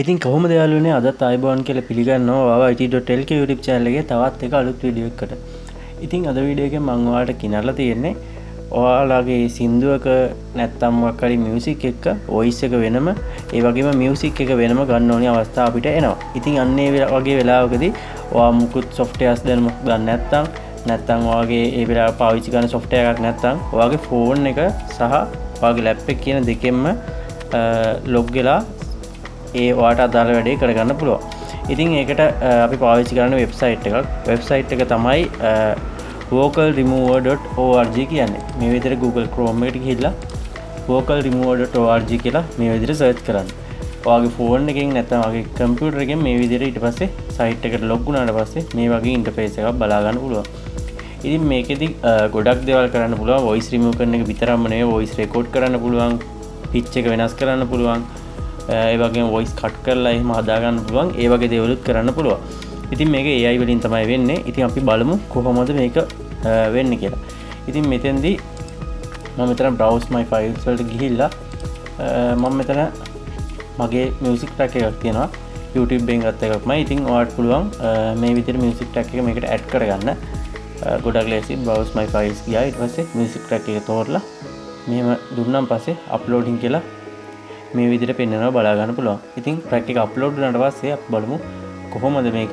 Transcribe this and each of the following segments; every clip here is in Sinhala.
ඉතින් කොහොමද යාළුවනේ අදත් ආයිබෝන් කියලා පිළිගන්නවා ඔයාව it.lk YouTube channel එකේ තවත් එක අලුත් වීඩියෝ එකකට. ඉතින් අද වීඩියෝ එකෙන් මම ඔයාලට කිනරලා තියෙන්නේ ඔයාලගේ සින්දුවක නැත්නම් මොකක් හරි මියුසික් එක වොයිස් එක වෙනම ඒ වගේම මියුසික් එක වෙනම ගන්න ඕනේ අවස්ථා අපිට එනවා. ඉතින් අන්න ඒ වගේ වෙලාවකදී ඔයා මුකුත් softwares දැනුම ගන්න නැත්නම් ඔයාගේ ඒ වෙලාව පාවිච්චි කරන software එකක් නැත්නම් ඔයාගේ phone එක සහ ඔයාගේ laptop එක කියන දෙකෙන්ම log වෙලා ඒ ඔයාට අදාළ වැඩේ කරගන්න පුළුවන්. ඉතින් ඒකට අපි පාවිච්චි කරන වෙබ්සයිට් එකක්. වෙබ්සයිට් එක තමයි vocalremover.org කියන්නේ. මේ විදිහට Google Chrome එකට ගිහිල්ලා vocalremover.org කියලා මේ විදිහට සර්ච් කරන්න. ඔයාගේ ෆෝන් එකෙන් නැත්නම් ඔයාගේ කම්පියුටර් එකෙන් මේ විදිහට ඊට පස්සේ සයිට් එකට ලොග් වුණාට පස්සේ මේ වගේ ඉන්ටර්ෆේස් එකක් බලා ගන්න පුළුවන්. ඉතින් මේකෙදි ගොඩක් දේවල් කරන්න පුළුවන්. වොයිස් රිමූව් කරන එක විතරක්ම නෙවෙයි වොයිස් රෙකෝඩ් කරන්න පුළුවන්. පිච් එක වෙනස් කරන්න පුළුවන්. ඒ වගේම වොයිස් කට් කරලා එහෙම හදා ගන්න පුළුවන්. ඒ වගේ දේවලුත් කරන්න පුළුවන්. ඉතින් මේක AI වලින් තමයි වෙන්නේ. ඉතින් අපි බලමු කොහොමද මේක වෙන්නේ කියලා. ඉතින් මෙතෙන්දී මම මෙතන browse my files වලට ගිහිල්ලා මම මෙතන මගේ music track එකක් තියෙනවා. YouTube එකෙන් ගත්ත එකක්මයි. ඉතින් ඔයාලට පුළුවන් මේ විදිහට music track එක මේකට add කරගන්න. ගොඩක් ලේසි browse my files ගියා. ඊට පස්සේ music track එක තෝරලා මෙහෙම දුන්නාන් පස්සේ uploading කියලා මේ විදිහට පෙන්වනවා බලා ගන්න පුළුවන්. ඉතින් track එක අප්ලෝඩ් වුණාට පස්සේ අපි බලමු කොහොමද මේක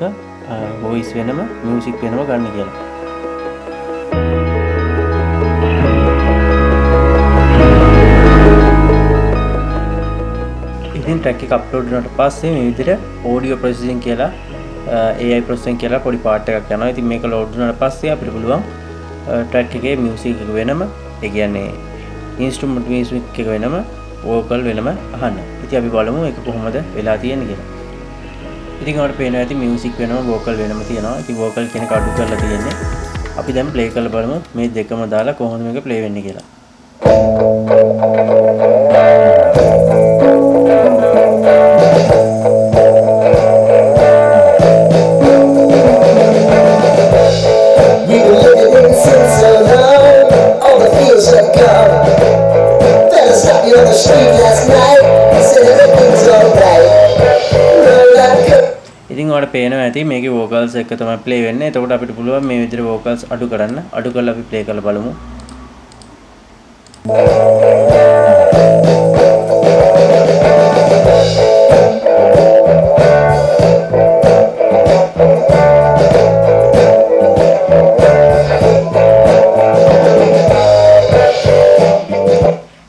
voice වෙනම music වෙනම ගන්න කියලා. ඉතින් track එක අප්ලෝඩ් වුණාට පස්සේ මේ විදිහට audio processing කියලා AI processing කියලා පොඩි part එකක් යනවා. ඉතින් මේක load වුණාට පස්සේ අපිට පුළුවන් track එකේ music එක වෙනම ඒ කියන්නේ instrument music එක වෙනම vocal වෙනම අහන්න. ඉතින් අපි බලමු ඒක කොහොමද වෙලා තියෙන්නේ කියලා. ඉතින් ඔයාලට පේනවා ඇති music වෙනම vocal වෙනම තියෙනවා. ඉතින් vocal කියන එක අඩු කරලා තියෙන්නේ. අපි දැන් play කරලා බලමු මේ දෙකම දාලා කොහොමද මේක play වෙන්නේ කියලා. ඉතින් ඔයාලට පේනවා ඇති මේකේ vocals එක තමයි play වෙන්නේ. එතකොට අපිට පුළුවන් මේ විදිහට vocals අඩු කරන්න. අඩු කරලා අපි play කරලා බලමු.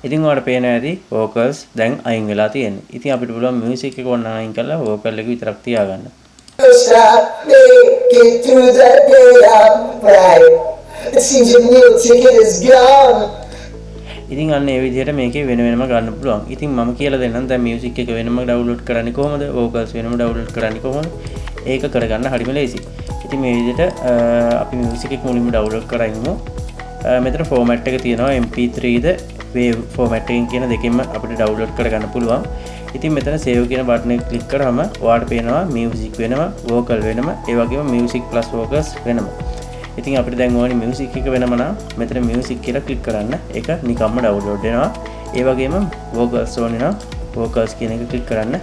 ඉතින් ඔයාලට පේනවා ඇති vocals දැන් අයින් වෙලා තියෙන්නේ. ඉතින් අපිට පුළුවන් music එක ඕන අයින් කරලා vocal එක විතරක් තියාගන්න. ඉතින් අන්න ඒ විදිහට මේකේ වෙන වෙනම ගන්න පුළුවන්. ඉතින් මම කියලා දෙන්නම් දැන් music එක වෙනම download කරන්නේ කොහොමද? vocals වෙනම download කරන්නේ කොහොමද? ඒක කරගන්න හරිම ලේසි. ඉතින් මේ විදිහට අපි music එක මුලින්ම download කරගනිමු. මෙතන format එක තියෙනවා MP3ද wave format එකකින් කියන දෙකෙන්ම අපිට download කරගන්න පුළුවන්. ඉතින් මෙතන save කියන button එක click කරාම ඔයාලට පේනවා music වෙනම, vocal වෙනම, ඒ වගේම music plus vocals වෙනම. ඉතින් අපිට දැන් ඕනේ music එක වෙනම නම් මෙතන music කියලා click කරන්න. ඒක නිකම්ම download වෙනවා. ඒ වගේම vocals ඕනේ නම් vocals කියන එක click කරන්න.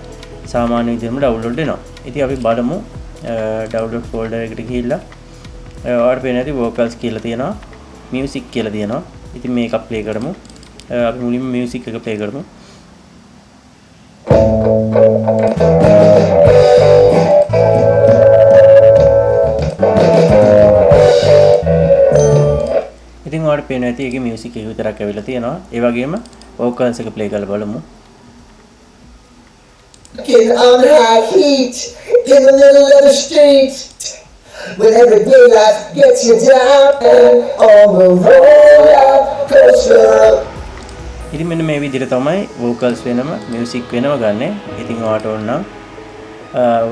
සාමාන්‍ය විදිහටම download වෙනවා. ඉතින් අපි බලමු download folder එකට ගිහිල්ලා ඔයාලට පේන ඇති vocals කියලා තියෙනවා, music කියලා තියෙනවා. ඉතින් මේක play කරමු. අපි මුලින්ම music එක play කරමු. ඉතින් ඔයාලට පේනවා ඇති ඒකේ music එක විතරක් ඇවිල්ලා තියෙනවා. ඒ වගේම vocals එක play කරලා බලමු. Getting on high heat in the middle of the street when everyday life gets you down and on the roller coaster. ඉතින් මෙන්න මේ විදිහට තමයි vocals වෙනම music වෙනම ගන්න. ඉතින් ඔයාලට ඕන නම්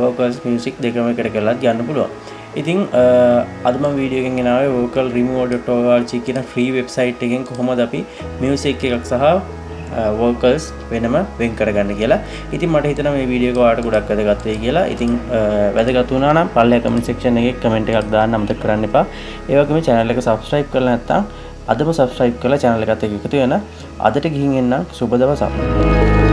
vocals music දෙකම එකට කරලා ගන්න පුළුවන්. ඉතින් අද මම වීඩියෝ එකෙන් ගෙනාවේ vocalremover.org කියන free website එකෙන් කොහොමද අපි music එකක් සහ vocals වෙනම වෙන් කරගන්න කියලා. ඉතින් මට හිතෙනවා මේ වීඩියෝ එක ඔයාලට ගොඩක් වැදගත් වෙයි කියලා. ඉතින් වැදගත් වුණා නම් පල්ලෙහා comment section එකේ comment එකක් දාන්න අමතක කරන්න එපා. ඒ වගේම channel එක subscribe කරලා නැත්නම් අදම subscribe කරලා channel එකත් එක්ක එකතු වෙන. අදට ගිහින් එන්න සුබ දවසක්.